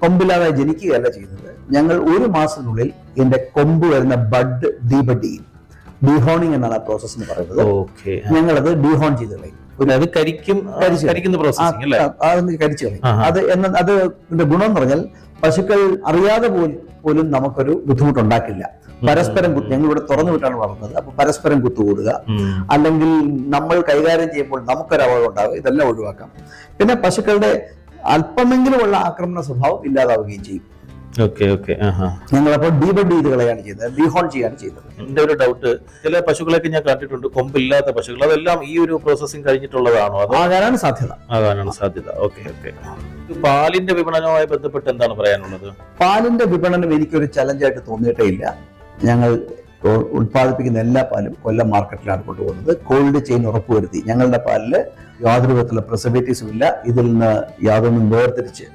കൊമ്പില്ലാതെ ജനിക്കുകയല്ല ചെയ്യുന്നത്. ഞങ്ങൾ 1 മാസത്തിനുള്ളിൽ ഇതിന്റെ കൊമ്പ് വരുന്ന ബഡ് ഡീബഡ് ചെയ്യും. ഡീഹോണിങ് എന്നാണ് ആ പ്രോസസ് എന്ന് പറയുന്നത്. ഞങ്ങളത് ഡീഹോൺ ചെയ്ത് കളയും. കരിക്കുന്ന പ്രോസസ്സിംഗ് അല്ലേ? കരിച്ചു കളയും. അതിന്റെ ഗുണം എന്ന് പറഞ്ഞാൽ പശുക്കൾ അറിയാതെ പോലും നമുക്കൊരു ബുദ്ധിമുട്ടുണ്ടാക്കില്ല. പരസ്പരം ഞങ്ങളിവിടെ തുറന്നു വിട്ടാണ് വളർന്നത്. അപ്പൊ പരസ്പരം കുത്തുകൂടുക, അല്ലെങ്കിൽ നമ്മൾ കൈകാര്യം ചെയ്യുമ്പോൾ നമുക്കൊരു അപകടം ഉണ്ടാവുക, ഇതെല്ലാം ഒഴിവാക്കാം. പിന്നെ പശുക്കളുടെ അല്പമെങ്കിലും ഉള്ള ആക്രമണ സ്വഭാവം ഇല്ലാതാവുകയും ചെയ്യും. ഞങ്ങളപ്പോൾ ഡീബഡ് ചെയ്ത് കളയാണ് ചെയ്യുന്നത്, ഡീഹോൺ ചെയ്യാണ് ചെയ്യുന്നത്. എന്റെ ഒരു ഡൗട്ട്, ചില പശുക്കളൊക്കെ ഞാൻ കണ്ടിട്ടുണ്ട് കൊമ്പില്ലാത്ത പശുക്കൾ, അതെല്ലാം ഈ ഒരു പ്രോസസ്സിംഗ് കഴിഞ്ഞിട്ടുള്ളതാണോ? ആകാനാണ് സാധ്യത. പാലിന്റെ വിപണനവുമായി ബന്ധപ്പെട്ട് എന്താണ് പറയാനുള്ളത്? പാലിന്റെ വിപണനം എനിക്കൊരു ചലഞ്ചായിട്ട് തോന്നിയിട്ടേ ഇല്ല. ഞങ്ങൾ ഉത്പാദിപ്പിക്കുന്ന എല്ലാ പാലും കൊല്ലം മാർക്കറ്റിലാണ് കൊണ്ടുപോകുന്നത്. കോൾഡ് ചെയിൻ ഉറപ്പുവരുത്തി ഞങ്ങളുടെ പാലില് യാതൊരു വിധത്തിലുള്ള പ്രിസർവേറ്റീവ്സും ഇല്ല. ഇതിൽ നിന്ന് യാതൊന്നും വേർതിരിച്ച്